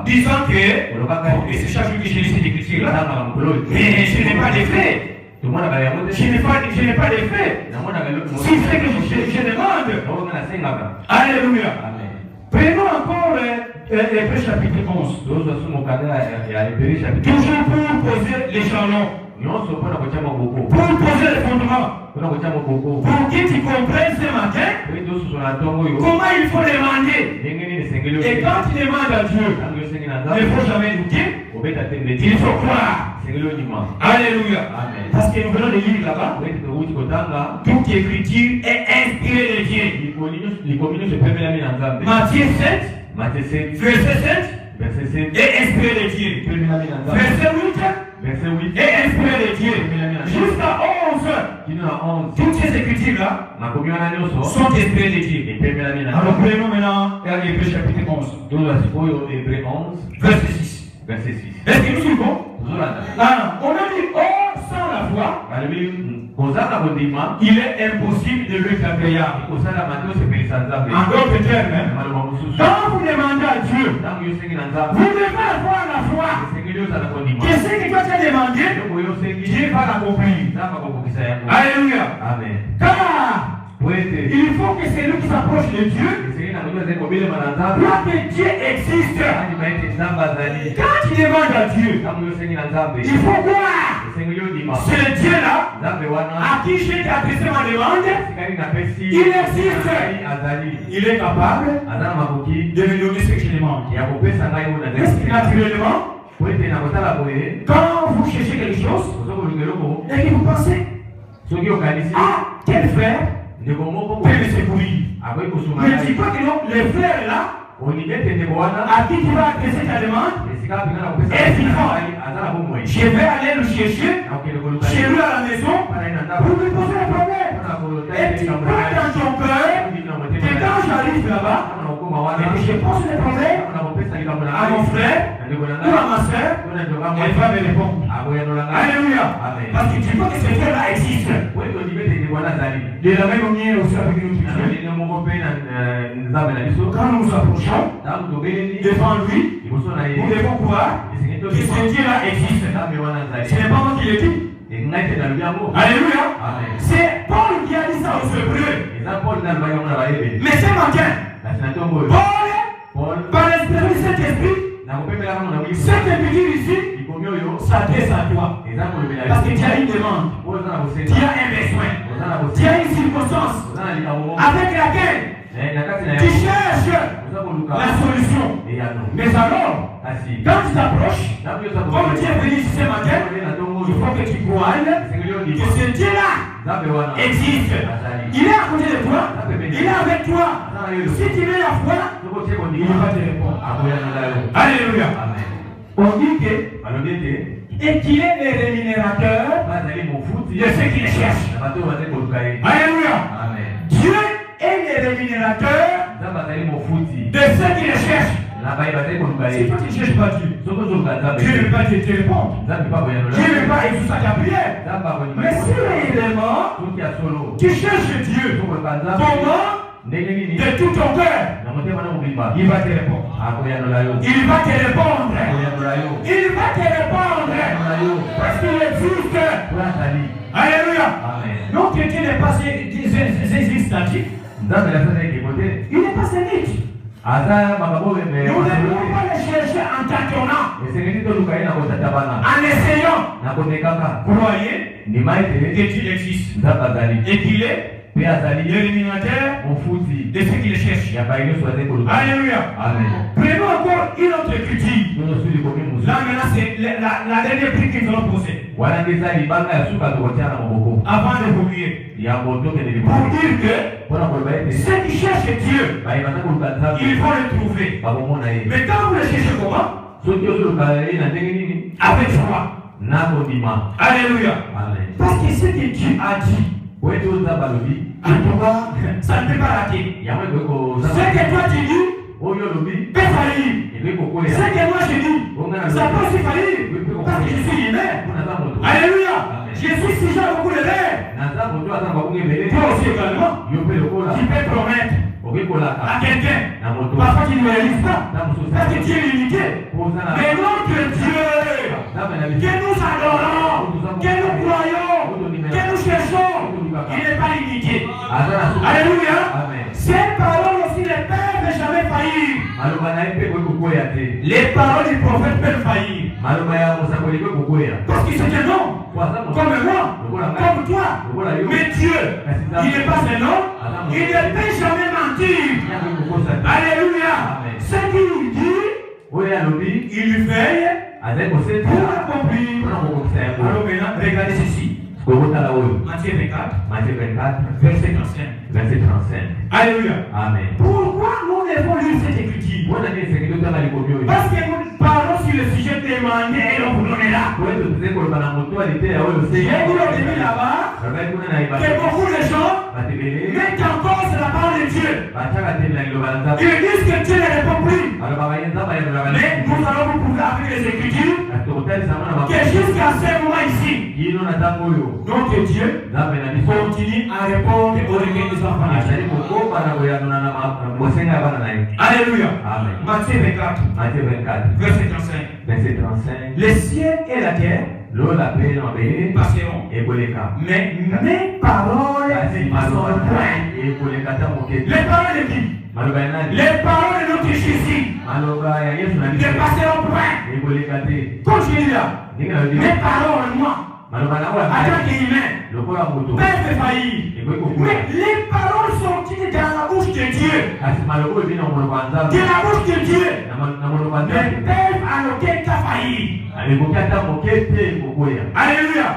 disant que c'est chaque jour que je lis cette écriture-là, mais je n'ai pas d'effet. Je n'ai pas d'effet. Si c'est que je demande. Alléluia. Prenons encore Hébreux chapitre 11. Toujours pour poser les jalons. Pour poser les fondements. Pour que tu comprennes ce matin comment il faut demander. Et quand tu demandes à Dieu, il ne faut jamais douter. Il faut croire. Alléluia. Parce que nous venons de lire là-bas. Toute écriture est inspirée de Dieu. Matthieu 7, verset 7, est inspiré de Dieu. Verset 8, est inspiré de Dieu. Jusqu'à 11. Toutes ces écritures-là sont inspirées de Dieu. Alors prenons maintenant Hébreux chapitre 11. Verset 6. Est-ce que nous suivons? On a dit, sans la foi, il est impossible de lui faire payable. En d'autres termes, quand vous demandez à Dieu, vous devez avoir la foi que ce que toi tu as demandé, Dieu va l'accomplir. Alléluia. Car il faut que celui qui s'approche de Dieu croit que Dieu existe. Quand tu demandes à Dieu, il faut croire. Ce Dieu-là, à qui j'ai adressé ma demande, il existe. Il est capable de me donner ce que je demande. Est-ce que naturellement, quand vous cherchez quelque chose, et que vous pensez, ah, quel frère peut me secourir. Mais dis pas que non, le frère là, à qui tu vas adresser ta demande, est vivant. Je vais aller le chercher chez lui à la maison pour lui poser le problème. Et tu prends dans ton cœur que quand j'arrive là-bas, et que je pose le problème à mon frère ou à ma soeur, elle va me répondre. Alléluia. Parce que tu vois que ce frère-là existe. De la même manière aussi avec nous. Quand nous nous approchons devant lui, nous devons croire que ce Dieu-là existe. Ce n'est pas moi qui l'ai dit. Alléluia. C'est Paul qui a dit ça aux Hébreux. Mais ce matin, Paul, par l'esprit de cet esprit, ce que veut dire ici, s'adresse à toi. Parce que tu as une demande, tu as un besoin, tu as une circonstance avec laquelle tu cherches la solution. Mais alors, quand tu t'approches, comme tu es venu ici ce matin, il faut que tu croies que ce Dieu-là existe. Il est à côté de toi, il est avec toi. Si tu mets la foi, il va te répondre. Alléluia. On dit que et qu'il est le rémunérateur de ceux qui le cherchent. Alléluia. Dieu est le rémunérateur de ceux qui le cherchent. Si toi tu ne cherches pas Dieu, Dieu ne va pas te répondre. Dieu ne va pas exaucer ta prière. Mais si réellement tu cherches Dieu, comment? De tout ton cœur, il va te répondre. Il va te répondre. Il va te répondre. Parce qu'il existe. Alléluia. Donc Dieu n'est pas statique. Il n'est pas statique. Nous ne pouvons pas les chercher en tâtonnant, en essayant. Croyez que Dieu existe et qu'il est l'éliminateur de ceux qui le cherchent. Alléluia. Prenons encore une autre écriture. Là maintenant c'est la dernière prière que nous allons poser. Avant d'évoluer. Pour dire que ceux qui cherchent Dieu, ils vont le trouver. Mais quand vous le cherchez comment? Avec foi. Alléluia. Parce que ce que Dieu a dit, en tout cas, ça ne peut pas rater. Ce que toi tu dis peut faillir. Ce que moi je dis, ça peut aussi faillir. Parce que je suis humain. Alléluia. Je suis sujet à beaucoup de l'air. Toi aussi également, tu peux promettre. à quelqu'un. Parfois tu ne réalises pas. Parce que Dieu est limité. Mais notre Dieu, que nous adorons, que nous croyons, que nous cherchons, il n'est pas limité. Alléluia. Ces paroles aussi ne peuvent jamais faillir. Les paroles du prophète peuvent faillir. Parce qu'il c'est un homme, comme moi, comme toi. Mais Dieu, il n'est pas un homme, il ne peut jamais mentir. Alléluia. Ce qu'il dit, il lui veille pour accomplir. Alors maintenant, regardez ceci. Matthieu 24, verset 35. Alléluia. Amen. Pourquoi nous devons lire cette écriture? Parce que nous parlons sur le sujet demandé et l'on vous donne là. J'ai dit au début là-bas que beaucoup de gens mettent en cause la parole de Dieu. Ils disent que Dieu ne répond plus. Mais nous allons vous prouver avec les écritures que jusqu'à ce moment ici, notre Dieu continue à répondre aux requêtes des enfants. Alléluia. Amen. Matthieu 24, verset 35. Les cieux et la terre passeront, mais mes paroles ne passeront point. Les paroles de qui? Les paroles de notre Jésus ne passeront point. Quand je dis là, mes paroles, moi, en tant qu'humain, peuvent faillir. Mais les paroles sorties dans la bouche de Dieu, de la bouche de Dieu, ne peuvent en aucun cas faillir. Alléluia.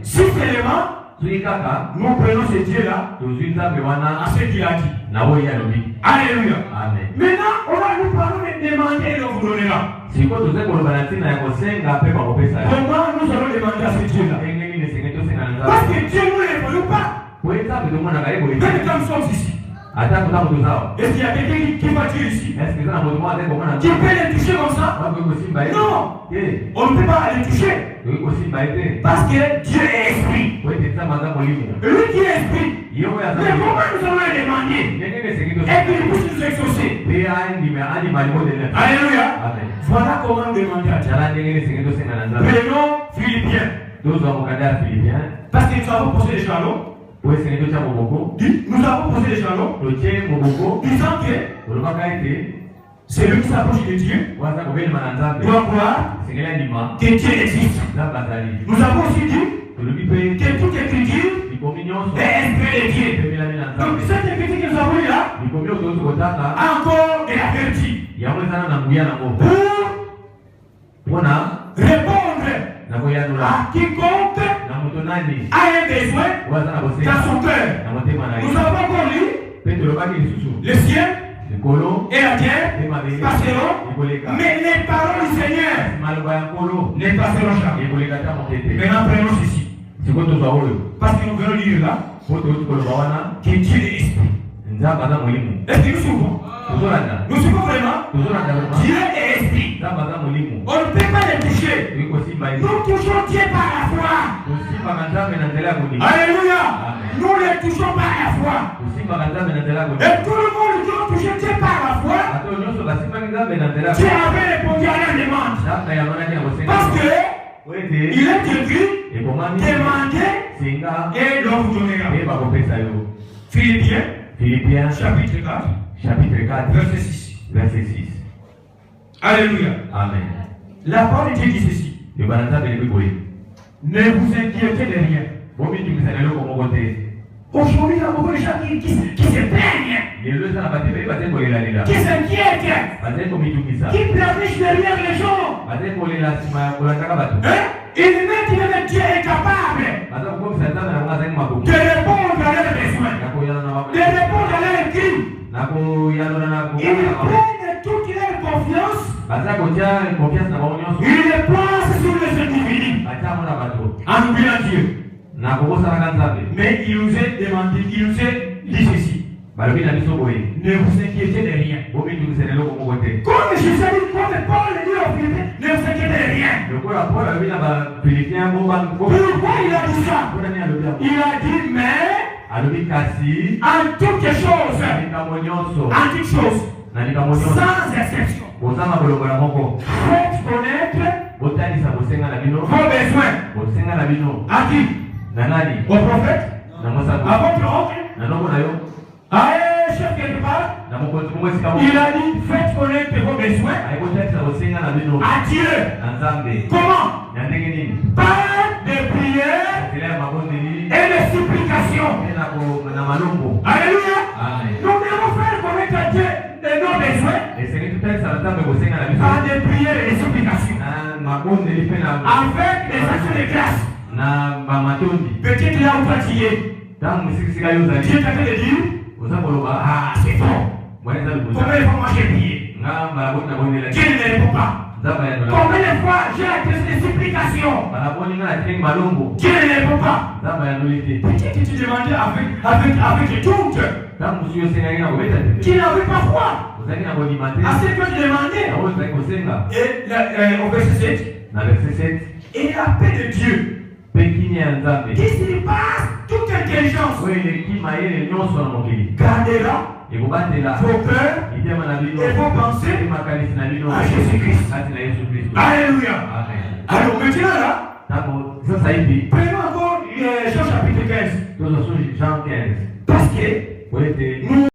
Si seulement nous prenons ce Dieu-là à ce qu'il a dit. Alléluia. Maintenant, on va nous parler de demander et de vous donner là. Comment nous allons demander à ce Dieu-là? Parce que Dieu nous ne veut pas. Même quand nous sommes ici. Est-ce qu'il y a quelqu'un qui va dire ici? Qui peut les toucher comme ça? Non. On ne peut pas les toucher. Parce que Dieu est esprit. Lui qui est esprit. Mais comment nous allons le demander? Et puis il puisse nous exaucer. Alléluia. Voilà comment demander à Dieu. Prenons Philippiens. Parce que nous avons posé les jalons. Nous avons posé les jalons, disant que celui qui s'approche de Dieu doit croire que Dieu existe. Nous avons aussi dit que toute écriture est inspirée de Dieu. Donc cette écriture que nous avons eue là, encore de la vertu. Pour répondre à quiconque a un besoin dans son cœur. Nous avons encore lu le ciel et la terre passeront, mais les paroles du Seigneur ne passeront jamais. Maintenant prenons ceci. Parce que nous venons lire là que Dieu est esprit. Est-ce que nous suivons? Nous suivons vraiment? Dieu est esprit. On ne peut pas le toucher. Nous touchons Dieu par la foi. Alléluia. Nous le touchons par la foi. Et tout le monde qui a touché Dieu par la foi, Dieu avait répondu à la demande. Parce que il est écrit, demandez et l'on vous donnera. Philippiens chapitre 4, verset 6. Alléluia. Amen. La parole de Dieu dit ceci. Ne vous inquiétez de rien. Aujourd'hui, il y a beaucoup de gens qui se plaignent, qui s'inquiètent, qui planifient derrière les gens. Ils mettent que Dieu est capable de répondre à leurs besoins, de répondre à leurs cris. Ils prennent toute leur confiance. Ils les placent sur les individus en oubliant Dieu. Mais il nous est demandé, il nous est dit ceci. Ne vous inquiétez de rien. Comme Jésus a dit, comme Paul dit aux Philippiens, ne vous inquiétez de rien. Pourquoi il a dit ça? Il a dit, mais alobi kasi en toutes choses, likambo nyonso en toutes choses, na likambo nyonso sans exception, bozanga bolongola moko faites connaître botalisa bosenga na bino vos besoins. bosenga na bino À qui? na nani Au prophète? na mosango À votre oncle? na nongo na yo À un chef quelque part? na mokonzi moko esika moko Il a dit, faites connaître vos besoins aikotalisa bosenga na bino à Dieu. na nzambe Comment? na ndenge nini Par des prières nzela ya mabondeli et des supplications. pe na malongo Alléluia. amen Nous devons faire connaître à Dieu nos besoins esengi tutalisa nzambe bosenga na biso par des prières et des supplications. na mabondeli pe na Avec des actions de grâce. na bamatondi Peut-être là où tu es. ntango mosikisika yo ozali Dieu t'a fait de dire, oza koloba ah, c'est bon. mwana eza Combien de fois moi j'ai prié? nga malaboni na bondela Dieu ne me répond pas. nzambe yandola Combien de fois j'ai adressé des supplications? malaboni nga na tengi malongo Dieu ne me répond pas. nzambe yandoli te Peut-être que tu demandais avec le doute. ntango mosusu osengaki na kobeta te Tu n'avais pas foi. ozalaki na kondima te À ce que tu demandais. yango ozalaki kosenga Et au verset 7, na verset 7 et la paix de Dieu mpe kimia ya nzambe qui surpasse toute intelligence oyo eleki mayele nyonso na mokili gardera ekobatela vos cœurs mitema na bino et vos pensées mpe makanisi na bino à Jésus-Christ. kati na yesu kristo Alléluia. amen Alors maintenant là, ntango sasa hivi prenons encore Jean chapitre 15. tozoso jean 15 Parce que po ete nous